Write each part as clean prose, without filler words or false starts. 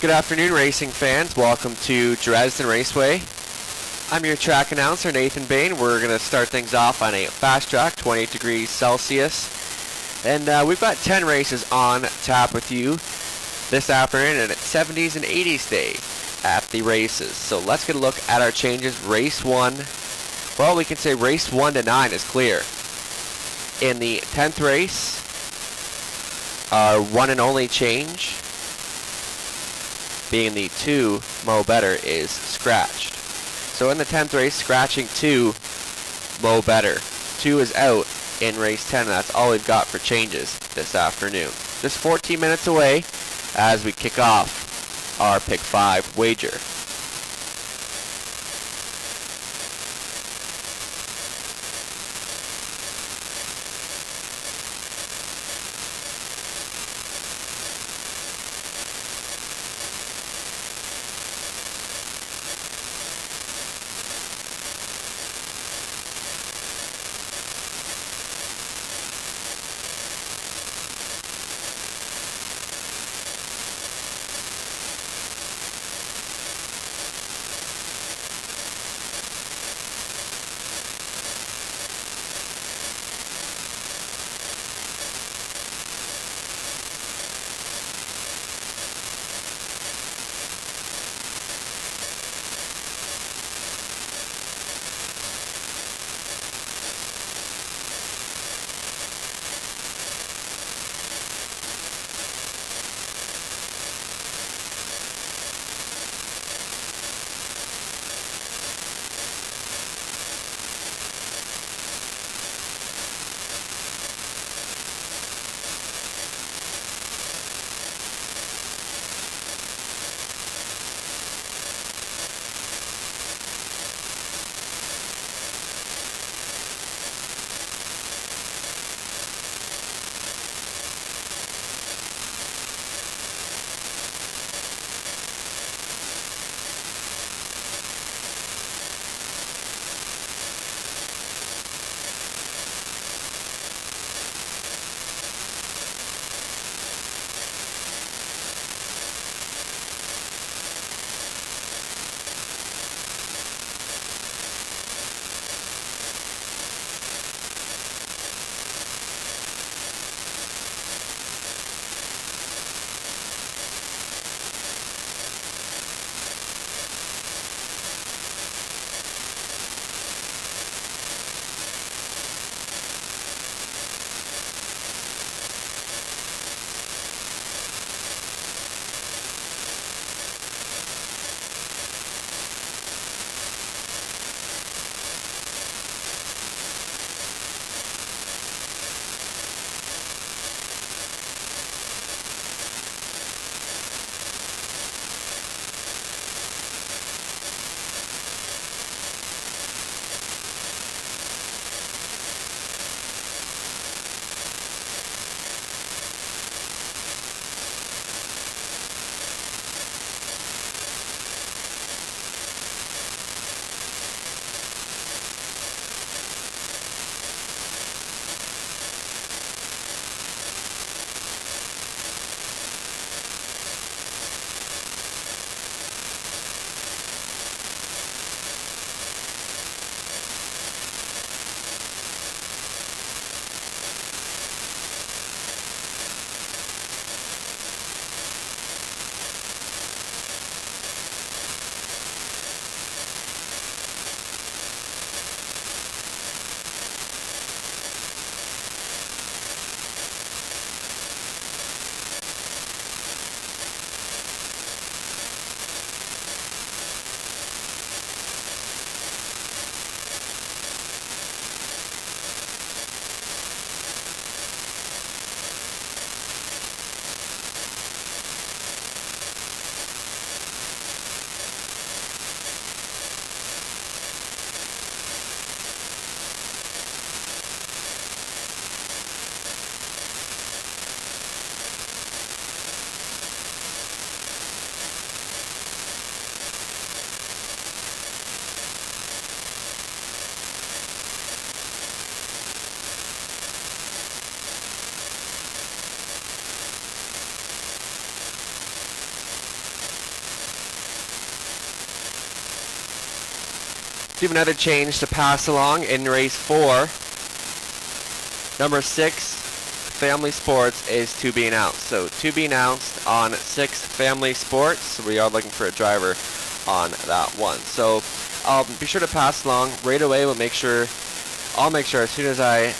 Good afternoon, racing fans. Welcome to Dresden Raceway. I'm your track announcer, Nathan Bain. We're going to start things off on a fast track, 28 degrees Celsius. And we've got 10 races on tap with you this afternoon, and it's 70s and 80s day at the races. So let's get a look at our changes. Race 1, well, we can say race 1 to 9 is clear. In the 10th race, our one and only change being the 2 Mo Better is scratched. So in the 10th race, scratching 2 Mo Better. 2 is out in race 10, and that's all we've got for changes this afternoon. Just 14 minutes away as we kick off our Pick 5 wager. Do have another change to pass along in race 4. Number 6, Family Sports, is to be announced. So to be announced on 6 Family Sports. So we are looking for a driver on that one. So I'll be sure to pass along right away. I'll make sure as soon as I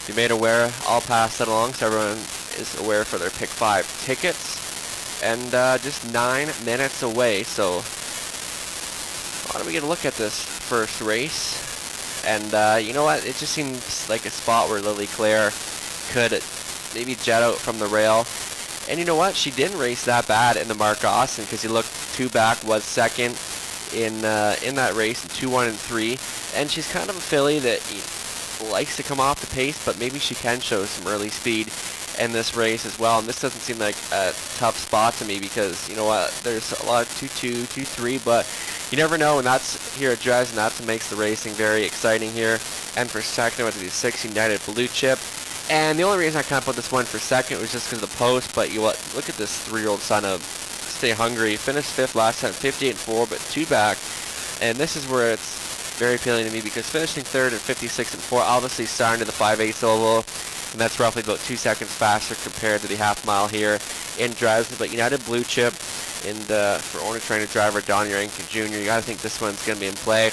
be made aware, I'll pass that along so everyone is aware for their pick 5 tickets. And just 9 minutes away. So why don't we get a look at this first race? And you know what? It just seems like a spot where Lily Claire could maybe jet out from the rail. And you know what? She didn't race that bad in the Mark Austin, because he looked 2 back, was second in that race, 2-1 and 3. And she's kind of a filly that likes to come off the pace, but maybe she can show some early speed in this race as well. And this doesn't seem like a tough spot to me, because you know what? There's a lot of 2-2, 2-3, but you never know, and that's here at Dresden. That's what makes the racing very exciting here. And for second, I went to the 6 United Blue Chip. And the only reason I kind of put this one for second was just because of the post. But you look at this 3-year-old son of Stay Hungry. Finished 5th last time, 58-4, but 2 back. And this is where it's very appealing to me, because finishing 3rd at 56-4, obviously starting to the 5/8 oval, and that's roughly about 2 seconds faster compared to the half mile here in Dresden. But United Blue Chip, and for owner trainer driver Donnie Rankin Jr., you got to think this one's going to be in play.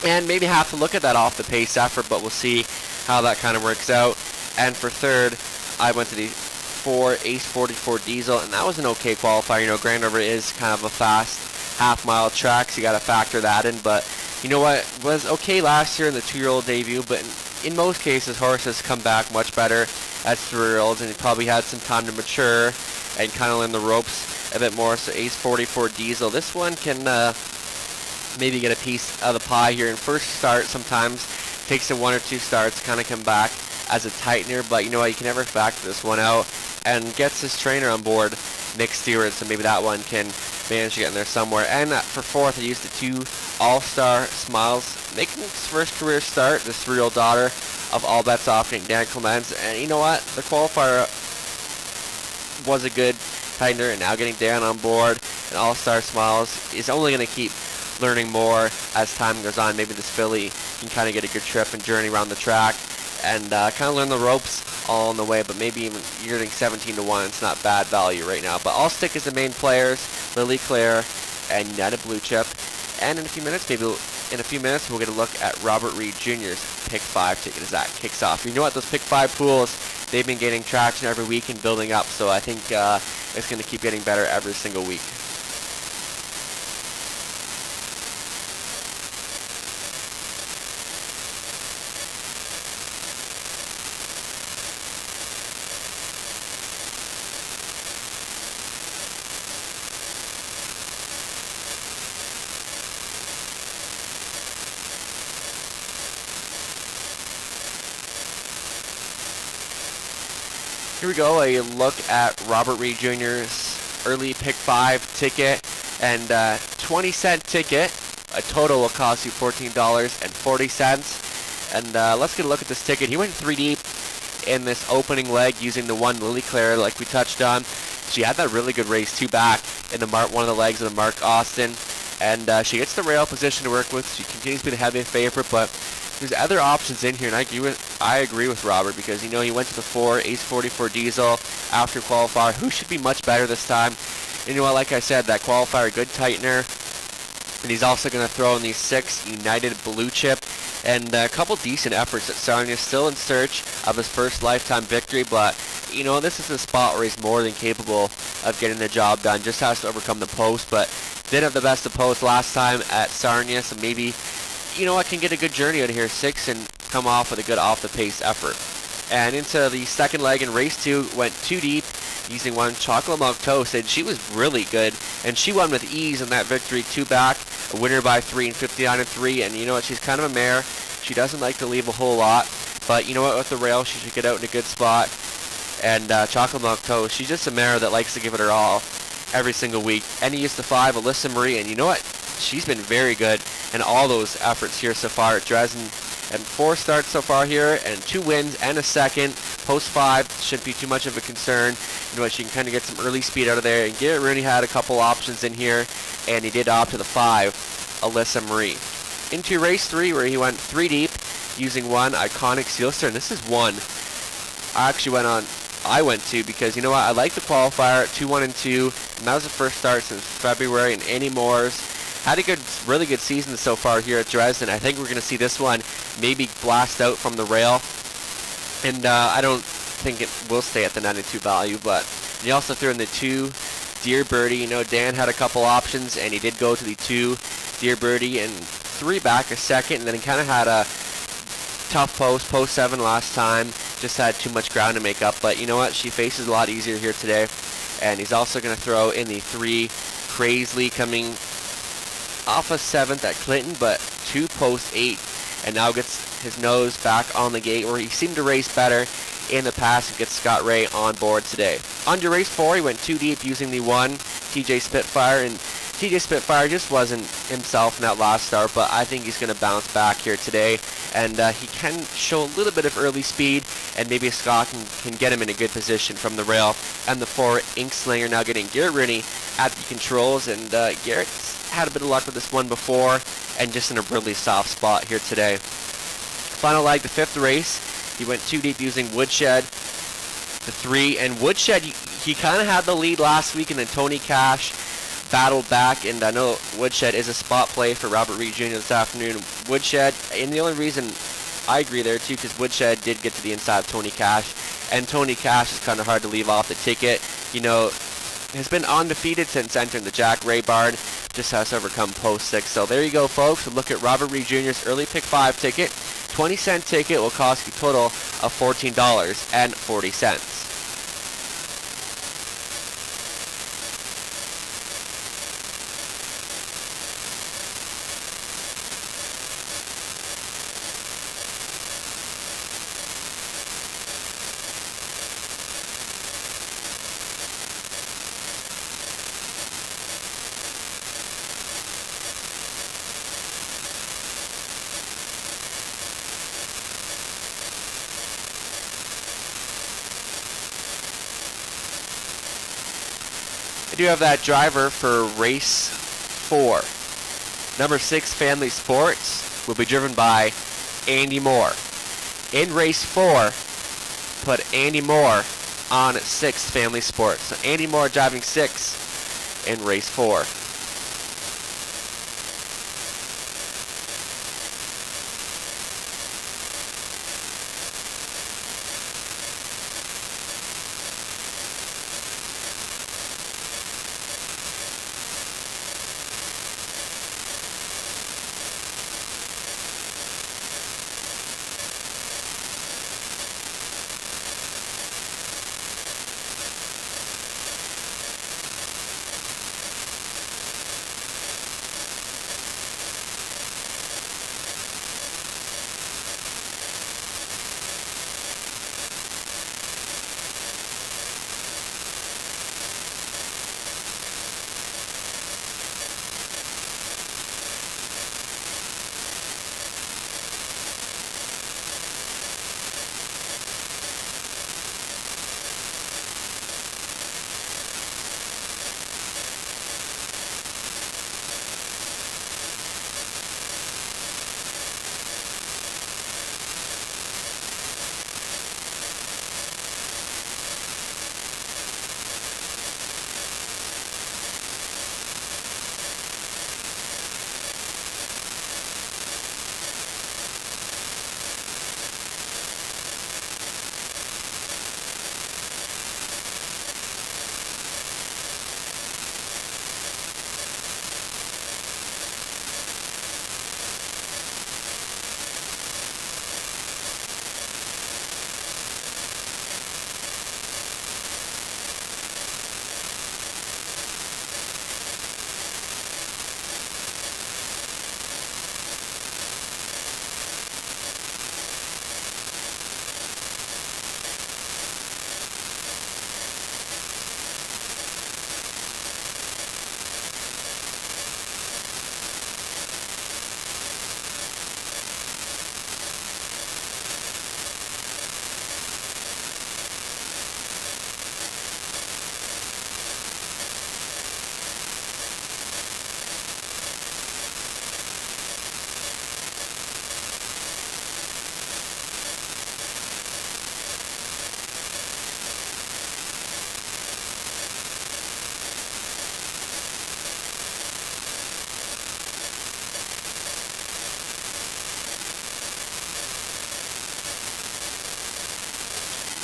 And maybe have to look at that off the pace effort, but we'll see how that kind of works out. And for 3rd, I went to the 4 Ace 44 Diesel, and that was an okay qualifier. You know, Grandover is kind of a fast half-mile track, so you got to factor that in. But you know what? It was okay last year in the 2-year-old debut, but in most cases, horses come back much better as 3-year-olds, and he probably had some time to mature and kind of learn the ropes a bit more. So Ace 44 Diesel, this one can maybe get a piece of the pie here in first start. Sometimes takes it 1 or 2 starts, kind of come back as a tightener, but you know what, you can never factor this one out, and gets his trainer on board, Nick Stewart, so maybe that one can manage to get in there somewhere. And for 4th, I used the 2 All-Star Smiles, making his first career start, this 3-year-old daughter of All Bets Off, Dan Clements. And you know what, the qualifier was a good tightener, and now getting Dan on board, and All-Star Smiles is only going to keep learning more as time goes on. Maybe this filly can kind of get a good trip and journey around the track, and kind of learn the ropes all on the way. But maybe even you're getting 17-1, it's not bad value right now. But I'll stick as the main players, Lily Claire and United Blue Chip. And in a few minutes, we'll get a look at Robert Reed Jr.'s pick 5 ticket as that kicks off. You know what, those pick 5 pools, they've been getting traction every week and building up, so I think it's going to keep getting better every single week. Here we go, a look at Robert Reed Jr.'s early pick 5 ticket, and 20-cent ticket. A total will cost you $14.40. And let's get a look at this ticket. He went 3 deep in this opening leg using the 1 Lily Claire, like we touched on. She had that really good race 2 back in the one of the legs of the Mark Austin, and she gets the rail position to work with. She continues to be the heavy favorite, but there's other options in here, and I agree with Robert, because you know he went to the 4 Ace 44 Diesel after qualifier, who should be much better this time. And you know what, like I said, that qualifier, good tightener, and he's also going to throw in these 6 United Blue Chip, and a couple decent efforts at Sarnia, still in search of his first lifetime victory. But you know, this is a spot where he's more than capable of getting the job done, just has to overcome the post, but didn't have the best of post last time at Sarnia, so maybe, you know, I can get a good journey out of here, 6, and come off with a good off-the-pace effort. And into the second leg in race 2, went 2 deep, using 1 Chocolate Milk Toast, and she was really good, and she won with ease in that victory, 2 back, a winner by 3 and 59-3, and you know what, she's kind of a mare. She doesn't like to leave a whole lot, but you know what, with the rail, she should get out in a good spot. And Chocolate Milk Toast, she's just a mare that likes to give it her all every single week. And he used the 5 Alyssa Marie, and you know what, she's been very good in all those efforts here so far at Dresden. And 4 starts so far here, and 2 wins and a second. Post 5 shouldn't be too much of a concern. You know what, she can kind of get some early speed out of there. And Garrett Rooney had a couple options in here, and he did opt to the 5 Alyssa Marie. into race 3 where he went 3 deep using one iconic seal stir. And this is one I went to because you know what? I like the qualifier 2-1 and 2. And that was the first start since February. And Andy Moore's had a really good season so far here at Dresden. I think we're going to see this one maybe blast out from the rail. And I don't think it will stay at the 92 value, but he also threw in the 2 Deer Birdie. You know, Dan had a couple options, and he did go to the 2 Deer Birdie and 3 back a second, and then he kind of had a tough post 7 last time. Just had too much ground to make up, but you know what? She faces a lot easier here today, and he's also going to throw in the 3 Crazily coming off a 7th at Clinton, but 2 post 8, and now gets his nose back on the gate where he seemed to race better in the past and gets Scott Ray on board today. On to race 4, he went 2 deep using the 1 TJ Spitfire, and TJ Spitfire just wasn't himself in that last start, but I think he's going to bounce back here today, and he can show a little bit of early speed, and maybe Scott can get him in a good position from the rail. And the 4 Inkslinger now getting Garrett Rooney at the controls, and Garrett's had a bit of luck with this one before, and just in a really soft spot here today. Final leg, the 5th race, he went 2 deep using Woodshed, the 3, and Woodshed, he kind of had the lead last week, and then Tony Cash battled back, and I know Woodshed is a spot play for Robert Reed Jr. this afternoon. Woodshed, and the only reason I agree there too, because Woodshed did get to the inside of Tony Cash, and Tony Cash is kind of hard to leave off the ticket. You know, has been undefeated since entering the Jack Ray barn, just has to overcome post 6. So there you go, folks. Look at Robert Reed Jr.'s early pick 5 ticket. 20-cent ticket will cost you a total of $14.40. I do have that driver for race 4. Number 6 Family Sports will be driven by Andy Moore. In race 4, put Andy Moore on 6 Family Sports. So Andy Moore driving 6 in race 4.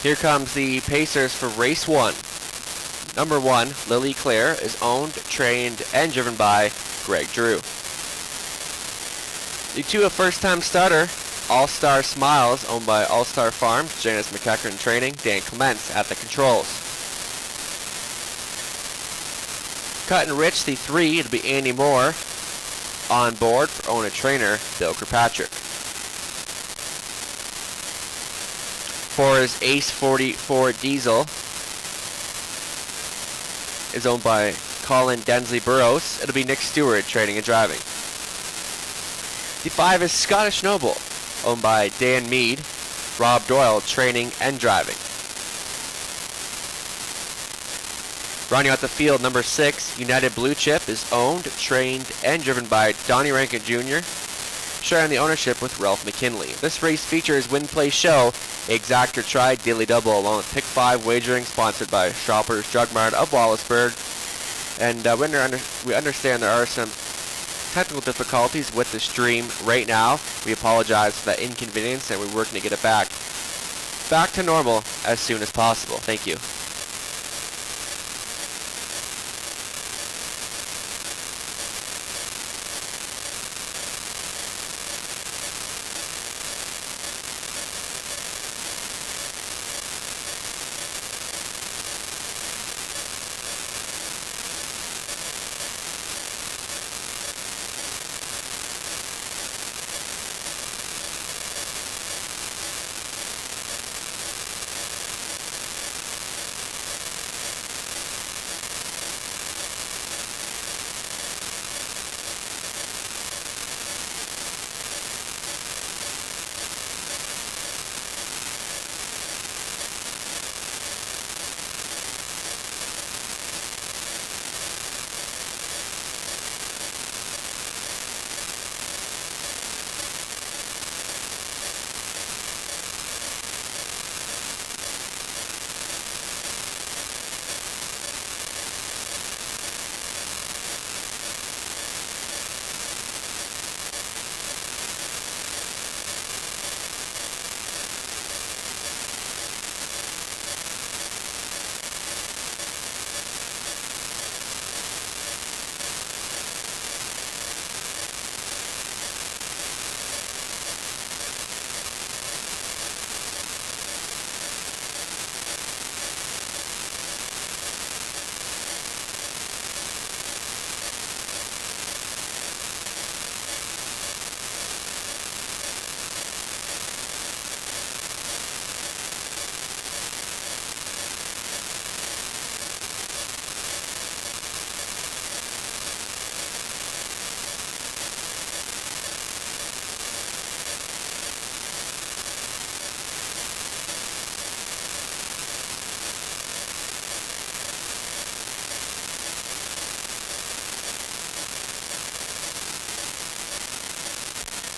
Here comes the Pacers for race 1. Number 1, Lily Claire, is owned, trained, and driven by Greg Drew. The 2 a first-time starter, All-Star Smiles, owned by All-Star Farms, Janice McEachern training, Dan Clements at the controls. Cut and Rich, the 3, it'll be Andy Moore, on board for owner trainer Bill Kirkpatrick. 4 is Ace 44 Diesel, is owned by Colin Densley Burrows. It'll be Nick Stewart training and driving. The 5 is Scottish Noble, owned by Dan Mead, Rob Doyle training and driving. Rounding out the field, number 6, United Blue Chip, is owned, trained, and driven by Donnie Rankin Jr., sharing the ownership with Ralph McKinley. This race features Win Play Show, Exactor Try, Daily Double, along with Pick 5 wagering, sponsored by Shoppers Drug Mart of Wallaceburg. And we understand there are some technical difficulties with the stream right now. We apologize for that inconvenience, and we're working to get it back to normal as soon as possible. Thank you.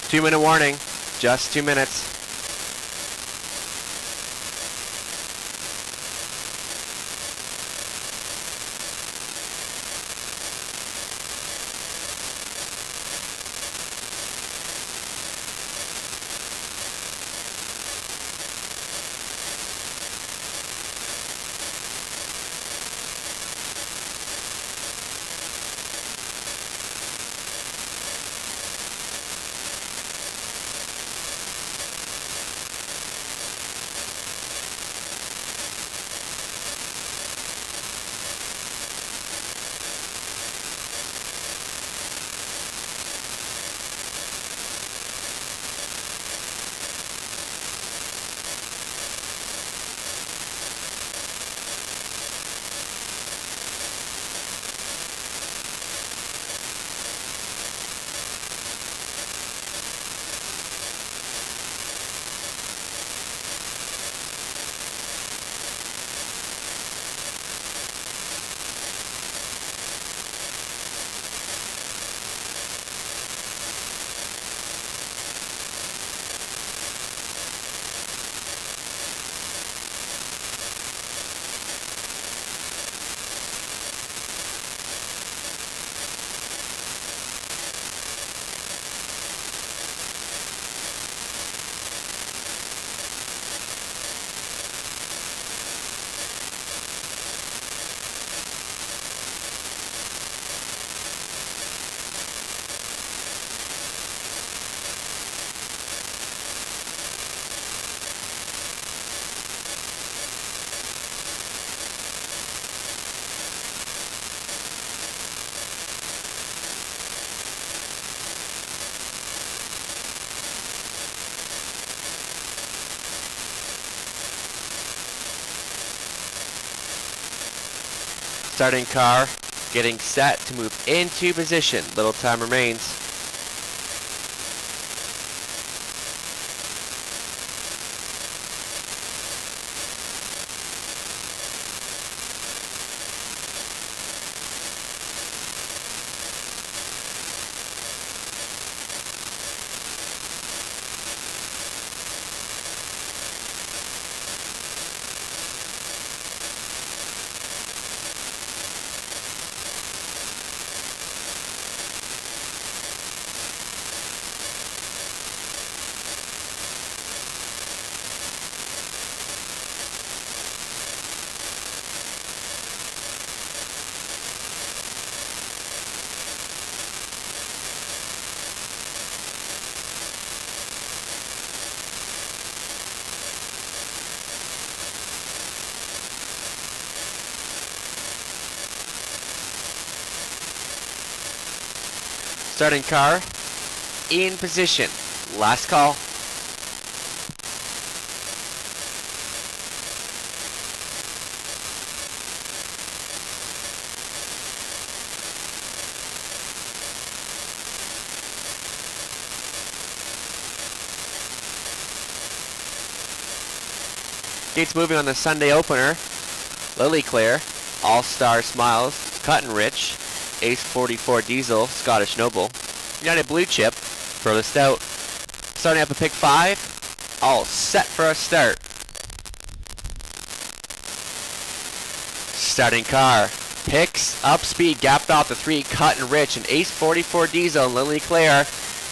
Two-minute warning, just 2 minutes. Starting car getting set to move into position. Little time remains. Starting car in position. Last call. Gates moving on the Sunday opener. Lily Claire, All-Star Smiles, Cutting Rich, Ace 44 Diesel, Scottish Noble, United Blue Chip, furthest out. Starting up at pick 5, all set for a start. Starting car, picks up speed, gapped off the 3, Cutting Rich, and Ace 44 Diesel, and Lily Claire.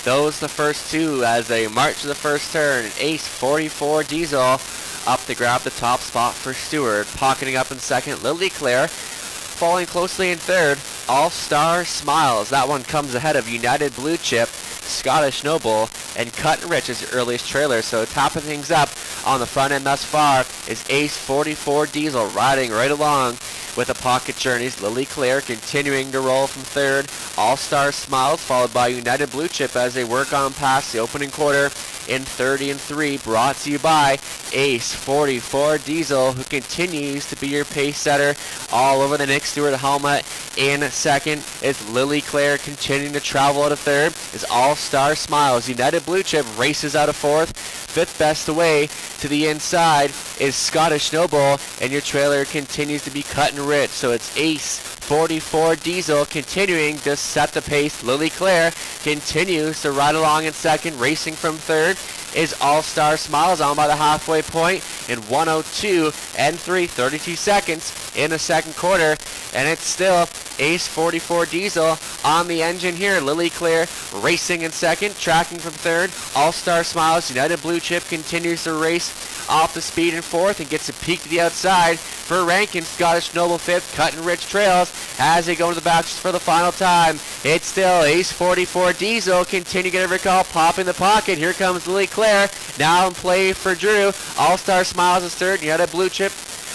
Those the first two as they march to the first turn, and Ace 44 Diesel up to grab the top spot for Stewart. Pocketing up in second, Lily Claire. Following closely in third, All-Star Smiles. That one comes ahead of United Blue Chip, Scottish Noble, and Cutting Rich as the earliest trailer. So topping things up on the front end thus far is Ace 44 Diesel riding right along with the Pocket Journeys. Lily Claire continuing to roll from third. All-Star Smiles followed by United Blue Chip as they work on past the opening quarter in 30 and 3, brought to you by Ace 44 Diesel, who continues to be your pace setter all over the Nick Stewart helmet. In second is Lily Claire continuing to travel out of third. Is All-Star Smiles. United Blue Chip races out of fourth. Fifth best away to the inside is Scottish Noble, and your trailer continues to be Cutting Rich. So it's Ace 44 Diesel continuing to set the pace. Lily Claire continues to ride along in second. Racing from third is All-Star Smiles on by the halfway point in 1:02 and 32 seconds in the second quarter. And it's still Ace 44 Diesel on the engine here. Lily Claire racing in second, tracking from third. All-Star Smiles, United Blue Chip continues to race off the speed in fourth and gets a peek to the outside for Rankin. Scottish Noble fifth, Cutting Rich trails as they go to the back for the final time. It's still Ace 44 Diesel continuing to get every call, popping the pocket. Here comes Lily Claire, now in play for Drew. All-Star Smiles is third, United Blue Chip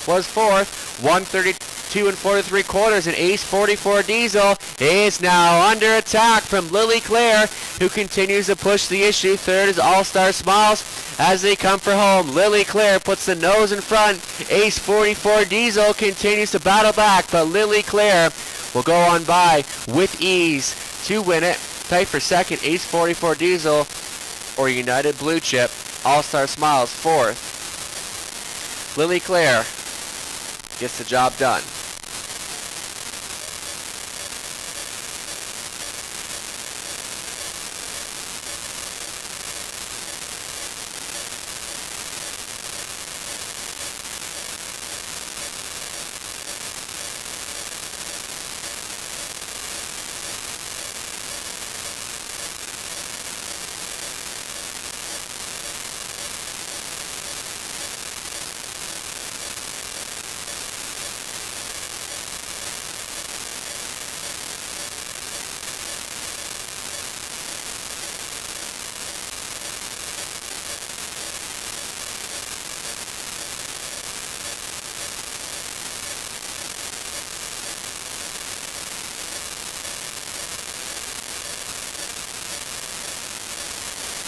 was fourth. 1:32 and 43 quarters, and Ace 44 Diesel is now under attack from Lily Claire, who continues to push the issue. Third is All-Star Smiles as they come for home. Lily Claire puts the nose in front. Ace 44 Diesel continues to battle back, but Lily Claire will go on by with ease to win it. Tight for second, Ace 44 Diesel or United Blue Chip. All-Star Smiles fourth. Lily Claire gets the job done.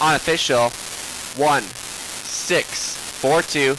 Unofficial 1:6:42.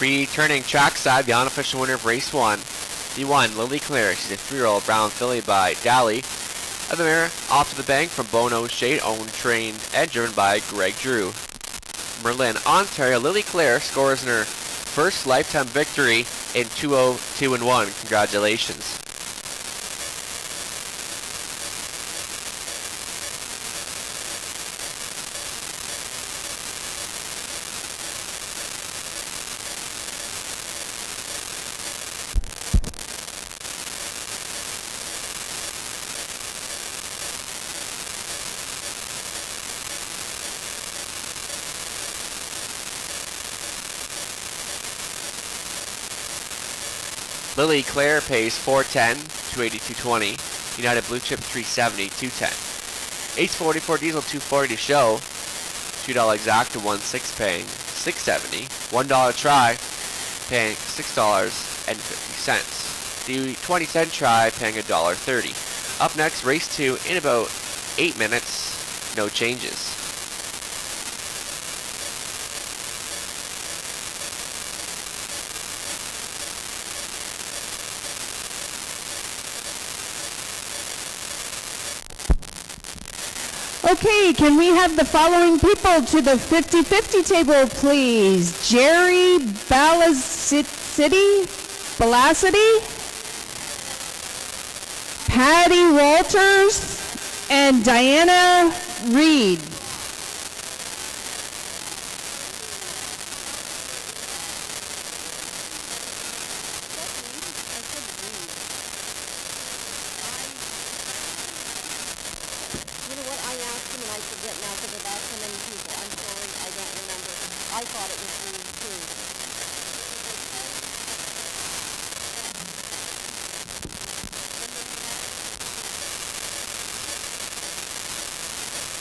Returning trackside, the unofficial winner of race 1. The 1, Lily Claire. She's a 3-year-old brown filly by Dally. Of the mare, Off to the Bank from Bono Shade, owned, trained, and driven by Greg Drew. Merlin, Ontario. Lily Claire scores in her first lifetime victory in 202-1. Congratulations. Lily Claire pays $410, $280, $220. United Blue Chip $370, $210. Ace 44 Diesel $240 to show. $2 exact to 1/6 paying $670. $1 try paying $6.50. The 20-cent try paying $1.30. Up next, race 2 in about 8 minutes. No changes. Okay, can we have the following people to the 50-50 table, please? Jerry Balasity, Patty Walters, and Diana Reed. I forget now because I've asked so many people. I'm sorry, I don't remember. I thought it was Reed too.